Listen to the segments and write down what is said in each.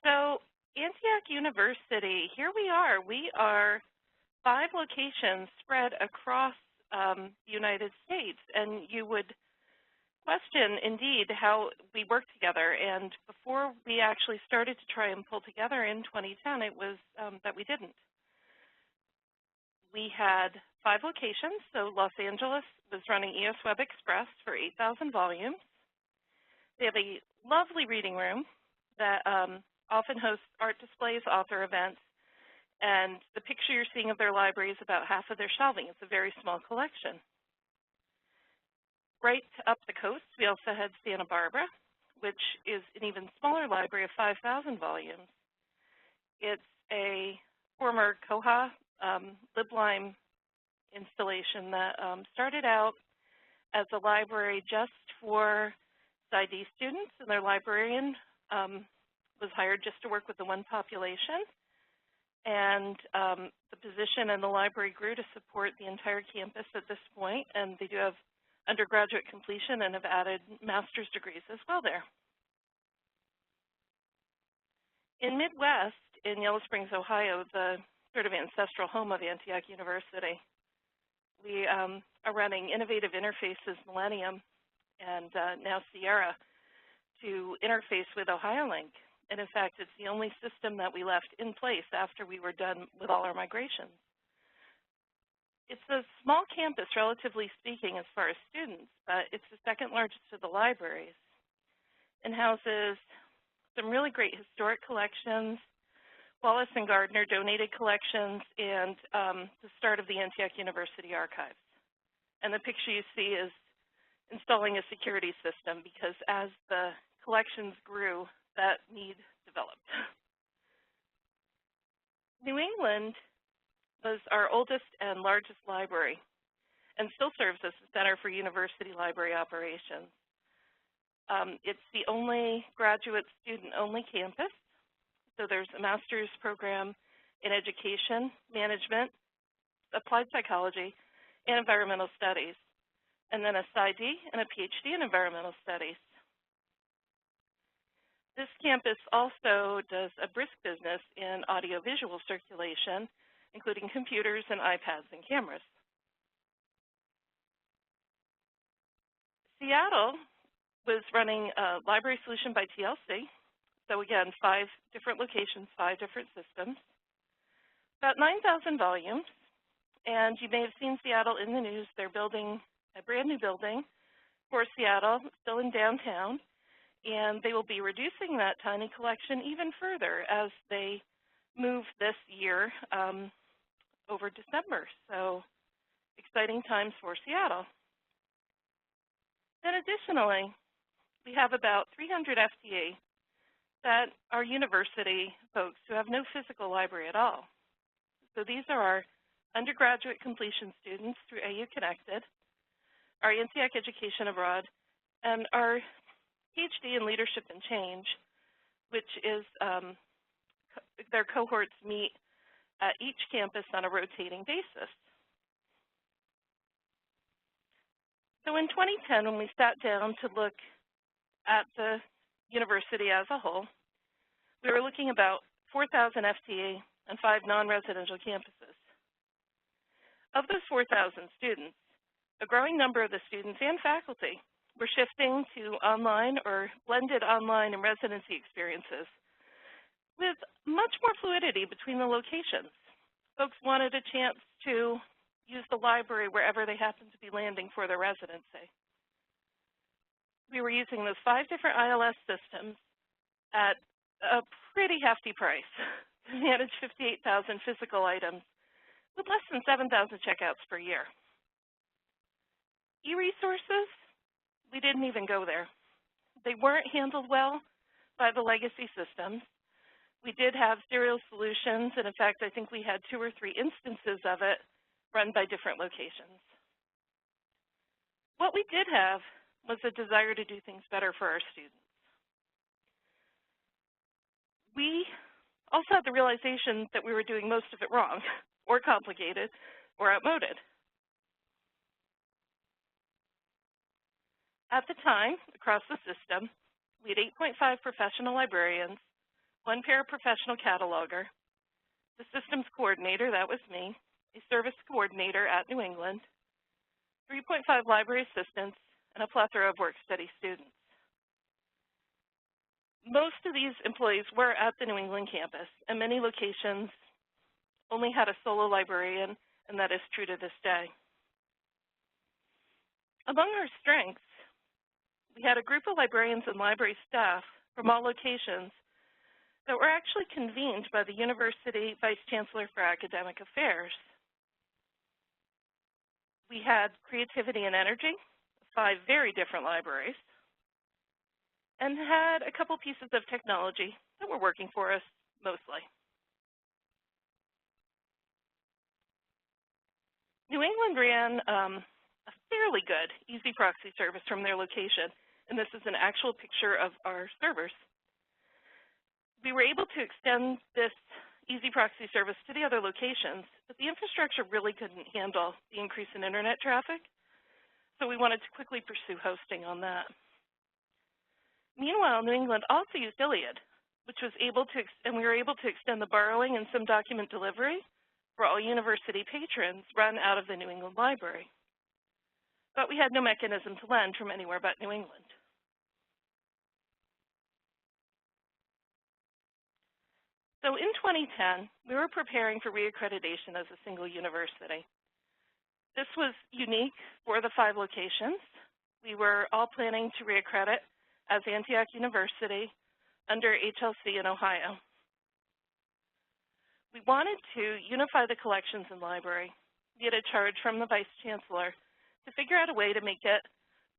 So Antioch University, here we are. We are 5 locations spread across the United States, and you would question, indeed, how we work together. And before we actually started to try and pull together in 2010, it was that we didn't. We had 5 locations, so Los Angeles was running ES Web Express for 8,000 volumes. They have a lovely reading room that often hosts art displays, author events, and the picture you're seeing of their library is about half of their shelving. It's a very small collection. Right up the coast, we also had Santa Barbara, which is an even smaller library of 5,000 volumes. It's a former Koha LibLime installation that started out as a library just for PsyD students, and their librarian was hired just to work with the one population. And the position in the library grew to support the entire campus at this point, and they do have undergraduate completion and have added master's degrees as well there. In Midwest, in Yellow Springs, Ohio, the sort of ancestral home of Antioch University, we are running Innovative Interfaces Millennium and now Sierra to interface with OhioLink. And in fact, it's the only system that we left in place after we were done with all our migrations. It's a small campus, relatively speaking, as far as students, but it's the second largest of the libraries and houses some really great historic collections, Wallace and Gardner donated collections, and the start of the Antioch University archives. And the picture you see is installing a security system because as the collections grew, that need developed. New England was our oldest and largest library and still serves as the Center for University Library Operations. It's the only graduate student-only campus. So there's a master's program in education, management, applied psychology, and environmental studies, and then a PsyD and a PhD in environmental studies. This campus also does a brisk business in audiovisual circulation, including computers and iPads and cameras. Seattle was running a library solution by TLC. So again, 5 different locations, 5 different systems, about 9,000 volumes. And you may have seen Seattle in the news. They're building a brand new building for Seattle, still in downtown. And they will be reducing that tiny collection even further as they move this year over December. So exciting times for Seattle. Then additionally, we have about 300 FTA that are university folks who have no physical library at all. So these are our undergraduate completion students through AU Connected, our Antioch Education Abroad, and our PhD in Leadership and Change, which is their cohorts meet at each campus on a rotating basis. So in 2010, when we sat down to look at the university as a whole, we were looking about 4,000 FTA and 5 non-residential campuses. Of those 4,000 students, a growing number of the students and faculty were shifting to online or blended online and residency experiences with much more fluidity between the locations. Folks wanted a chance to use the library wherever they happened to be landing for their residency. We were using those 5 different ILS systems at a pretty hefty price to manage 58,000 physical items with less than 7,000 checkouts per year. E-resources, we didn't even go there. They weren't handled well by the legacy systems. We did have serial solutions, and in fact, I think we had 2 or 3 instances of it run by different locations. What we did have was a desire to do things better for our students. We also had the realization that we were doing most of it wrong, or complicated, or outmoded. At the time, across the system, we had 8.5 professional librarians, 1 paraprofessional cataloger, the systems coordinator, that was me, a service coordinator at New England, 3.5 library assistants, and a plethora of work-study students. Most of these employees were at the New England campus, and many locations only had a solo librarian, and that is true to this day. Among our strengths, we had a group of librarians and library staff from all locations that were actually convened by the University Vice Chancellor for Academic Affairs. We had creativity and energy, 5 very different libraries, and had a couple pieces of technology that were working for us mostly. New England ran a fairly good easy proxy service from their location, and this is an actual picture of our servers. We were able to extend this easy proxy service to the other locations, but the infrastructure really couldn't handle the increase in internet traffic, so we wanted to quickly pursue hosting on that. Meanwhile, New England also used Iliad, which was able to, and we were able to extend the borrowing and some document delivery for all university patrons run out of the New England Library. But we had no mechanism to lend from anywhere but New England. So in 2010, we were preparing for reaccreditation as a single university. This was unique for the 5 locations. We were all planning to reaccredit as Antioch University under HLC in Ohio. We wanted to unify the collections and library. We had a charge from the Vice Chancellor to figure out a way to make it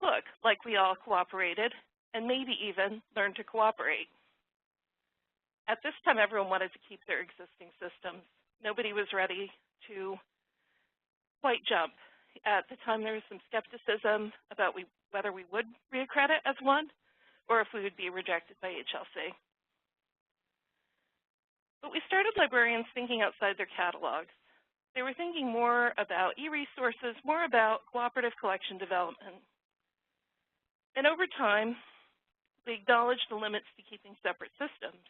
look like we all cooperated and maybe even learn to cooperate. At this time, everyone wanted to keep their existing systems. Nobody was ready to quite jump. At the time, there was some skepticism about whether we would reaccredit as one or if we would be rejected by HLC. But we started librarians thinking outside their catalogs. They were thinking more about e-resources, more about cooperative collection development. And over time, we acknowledged the limits to keeping separate systems.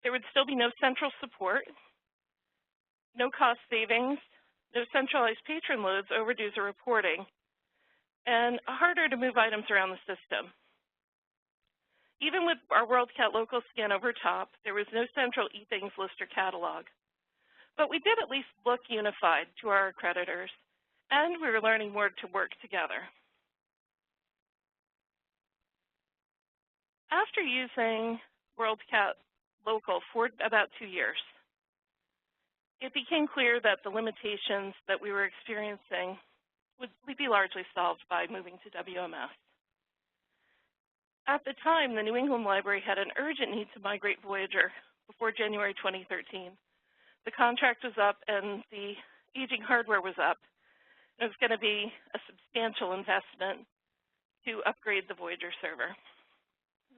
There would still be no central support, no cost savings, no centralized patron loads, overdues, or reporting, and harder to move items around the system. Even with our WorldCat local scan over top, there was no central eThings list or catalog. But we did at least look unified to our accreditors, and we were learning more to work together. After using WorldCat local for about 2 years, it became clear that the limitations that we were experiencing would be largely solved by moving to WMS. At the time, the New England Library had an urgent need to migrate Voyager before January 2013. The contract was up and the aging hardware was up. It was going to be a substantial investment to upgrade the Voyager server.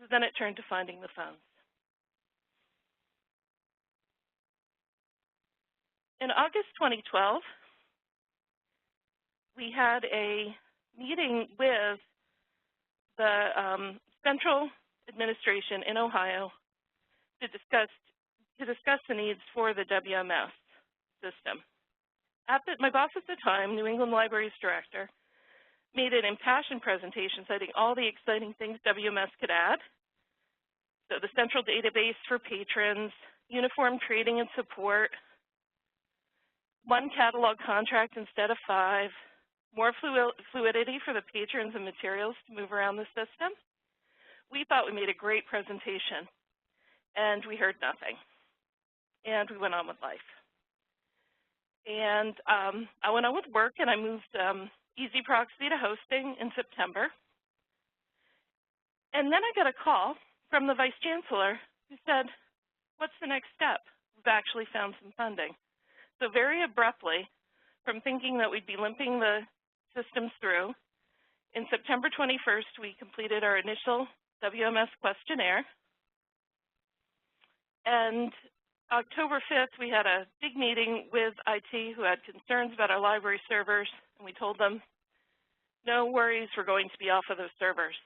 So then it turned to finding the funds. In August 2012, we had a meeting with the Central Administration in Ohio to discuss the needs for the WMS system. My boss at the time, New England Libraries Director, made an impassioned presentation citing all the exciting things WMS could add. So the central database for patrons, uniform trading and support, 1 catalog contract instead of 5, more fluidity for the patrons and materials to move around the system. We thought we made a great presentation, and we heard nothing. And we went on with life. And I went on with work, and I moved Easy Proxy to hosting in September. And then I got a call from the Vice Chancellor who said, what's the next step? We've actually found some funding. So very abruptly, from thinking that we'd be limping the systems through, in September 21st, we completed our initial WMS questionnaire. And October 5th, we had a big meeting with IT who had concerns about our library servers, and we told them, no worries, we're going to be off of those servers.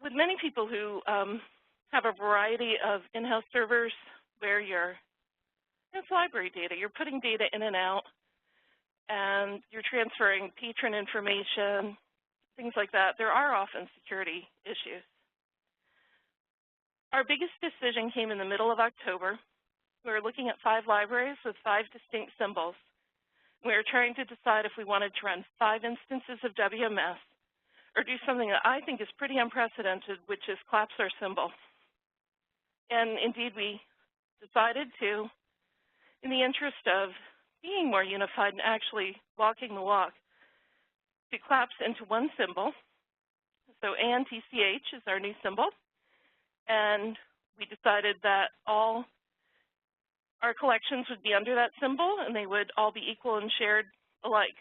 with many people who have a variety of in-house servers where it's library data. You're putting data in and out, and you're transferring patron information, things like that. There are often security issues. Our biggest decision came in the middle of October. We were looking at 5 libraries with 5 distinct symbols. We were trying to decide if we wanted to run 5 instances of WMS or do something that I think is pretty unprecedented, which is collapse our symbol. And indeed, we decided to, in the interest of being more unified and actually walking the walk, to collapse into one symbol. So ANTCH is our new symbol. And we decided that all our collections would be under that symbol, and they would all be equal and shared alike.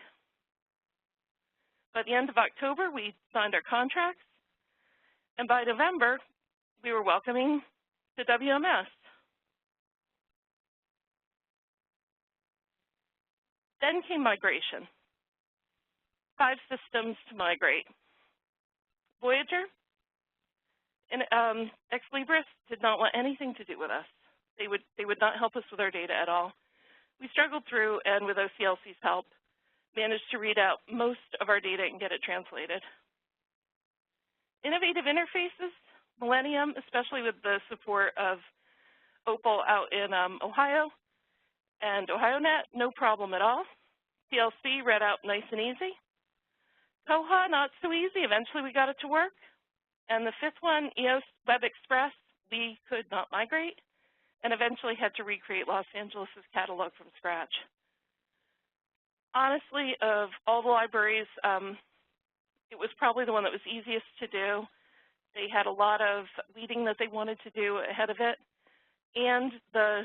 By the end of October, we signed our contracts, and by November, we were welcoming the WMS. Then came migration. 5 systems to migrate. Voyager and Ex Libris did not want anything to do with us. They would not help us with our data at all. We struggled through, and with OCLC's help, managed to read out most of our data and get it translated. Innovative interfaces, Millennium, especially with the support of Opal out in Ohio, and OhioNet, no problem at all. TLC read out nice and easy. Koha, not so easy. Eventually we got it to work. And the 5th one, EOS Web Express, we could not migrate and eventually had to recreate Los Angeles' catalog from scratch. Honestly, of all the libraries, it was probably the one that was easiest to do. They had a lot of weeding that they wanted to do ahead of it, and the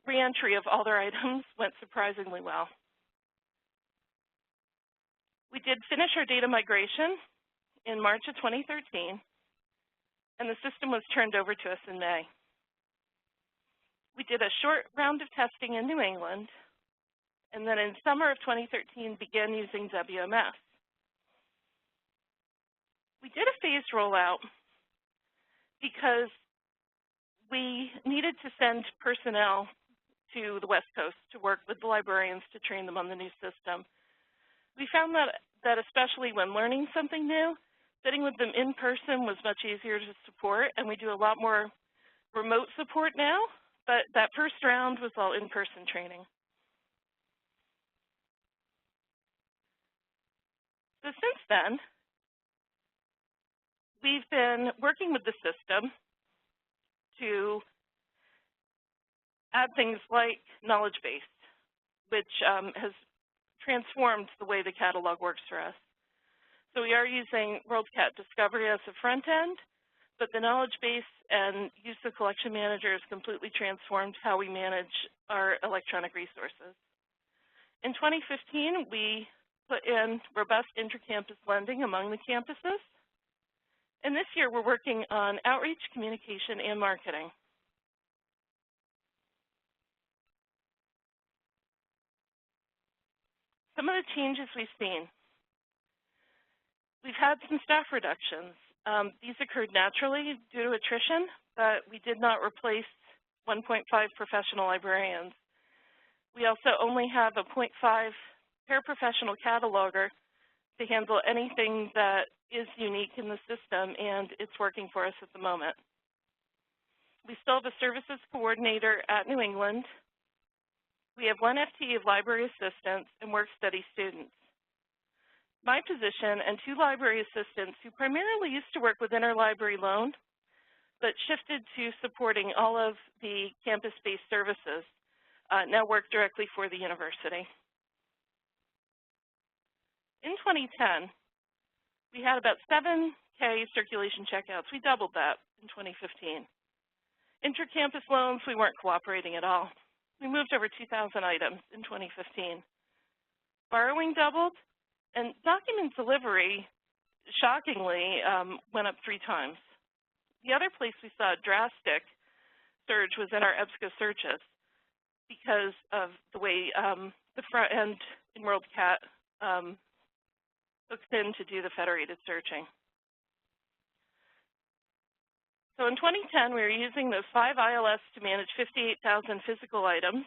reentry of all their items went surprisingly well. We did finish our data migration in March of 2013, and the system was turned over to us in May. We did a short round of testing in New England, and then in summer of 2013 began using WMS. We did a phased rollout because we needed to send personnel to the West Coast to work with the librarians to train them on the new system. We found that especially when learning something new, sitting with them in person was much easier to support, and we do a lot more remote support now, but that first round was all in-person training. So since then, we've been working with the system to add things like knowledge base, which has transformed the way the catalog works for us. So we are using WorldCat Discovery as a front end, but the knowledge base and use of collection manager has completely transformed how we manage our electronic resources. In 2015, we put in robust inter-campus lending among the campuses. And this year, we're working on outreach, communication, and marketing. Some of the changes we've seen. We've had some staff reductions. These occurred naturally due to attrition, but we did not replace 1.5 professional librarians. We also only have a 0.5 paraprofessional cataloger to handle anything that is unique in the system, and it's working for us at the moment. We still have a services coordinator at New England. We have 1 FTE of library assistants and work study students. My position and 2 library assistants who primarily used to work with interlibrary loan, but shifted to supporting all of the campus-based services, now work directly for the university. In 2010, we had about 7K circulation checkouts. We doubled that in 2015. Inter-campus loans, we weren't cooperating at all. We moved over 2,000 items in 2015. Borrowing doubled, and document delivery, shockingly, went up 3 times. The other place we saw a drastic surge was in our EBSCO searches because of the way the front end in WorldCat hooks in to do the federated searching. So in 2010, we were using those 5 ILS to manage 58,000 physical items.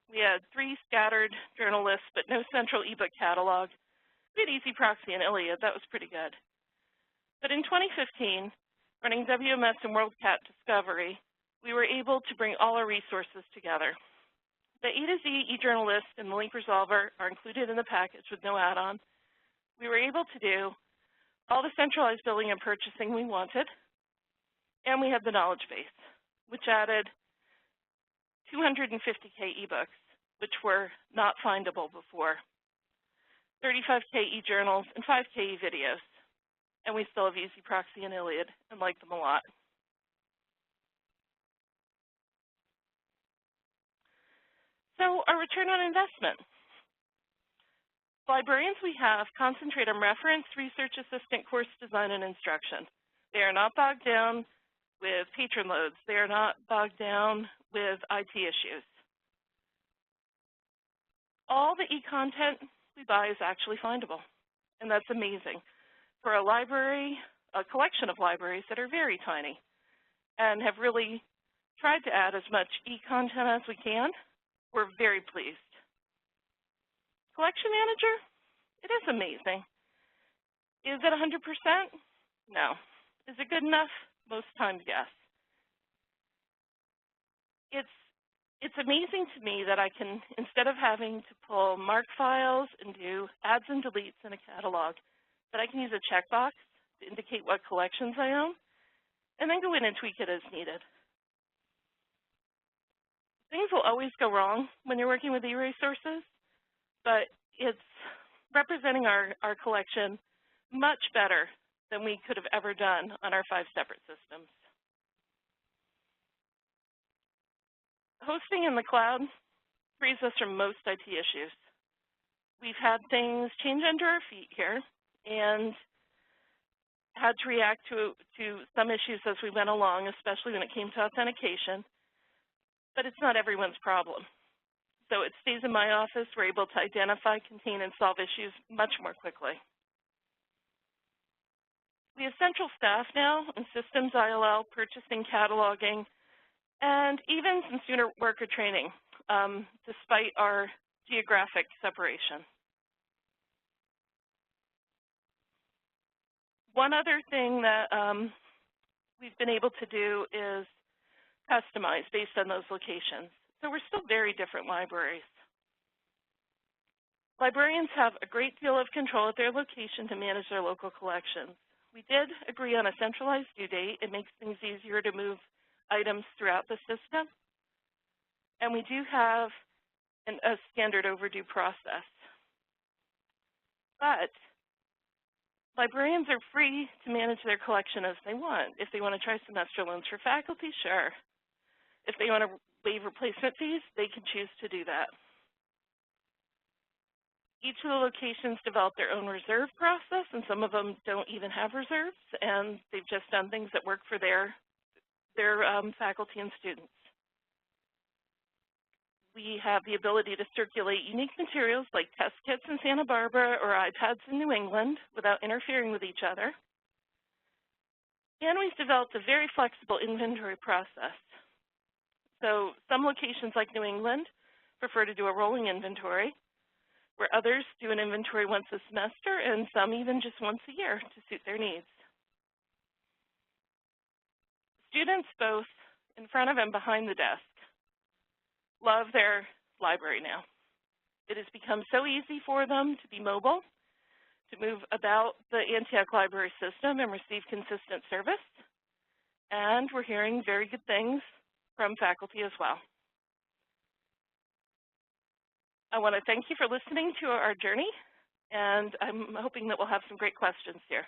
We had 3 scattered journal lists, but no central ebook catalog. We had EasyProxy and Iliad. That was pretty good. But in 2015, running WMS and WorldCat Discovery, we were able to bring all our resources together. The A to Z eJournal list and the link resolver are included in the package with no add-on. We were able to do all the centralized billing and purchasing we wanted, and we had the knowledge base, which added 250K ebooks, which were not findable before, 35K eJournals, and 5K eVideos. And we still have EasyProxy and Iliad and like them a lot. So our return on investment. Librarians we have concentrate on reference, research assistant, course design, and instruction. They are not bogged down with patron loads. They are not bogged down with IT issues. All the e-content we buy is actually findable, and that's amazing. For a library, a collection of libraries that are very tiny and have really tried to add as much e-content as we can, we're very pleased. Collection manager, it is amazing. Is it 100%? No. Is it good enough? Most times, yes. It's amazing to me that I can, instead of having to pull MARC files and do adds and deletes in a catalog, that I can use a checkbox to indicate what collections I own, and then go in and tweak it as needed. Things will always go wrong when you're working with e-resources, but it's representing our collection much better than we could have ever done on our 5 separate systems. Hosting in the cloud frees us from most IT issues. We've had things change under our feet here and had to react to some issues as we went along, especially when it came to authentication, but it's not everyone's problem. So it stays in my office. We're able to identify, contain, and solve issues much more quickly. We have central staff now in systems, ILL, purchasing, cataloging, and even some student worker training, despite our geographic separation. One other thing that we've been able to do is customize based on those locations. So we're still very different libraries. Librarians have a great deal of control at their location to manage their local collections. We did agree on a centralized due date. It makes things easier to move items throughout the system. And we do have a standard overdue process. But librarians are free to manage their collection as they want. If they want to try semester loans for faculty, sure. If they want to waive replacement fees, they can choose to do that. Each of the locations develop their own reserve process, and some of them don't even have reserves, and they've just done things that work for their faculty and students. We have the ability to circulate unique materials like test kits in Santa Barbara or iPads in New England without interfering with each other. And we've developed a very flexible inventory process. So some locations like New England prefer to do a rolling inventory, where others do an inventory once a semester and some even just once a year to suit their needs. Students both in front of and behind the desk love their library now. It has become so easy for them to be mobile, to move about the Antioch library system and receive consistent service. And we're hearing very good things from faculty as well. I want to thank you for listening to our journey, and I'm hoping that we'll have some great questions here.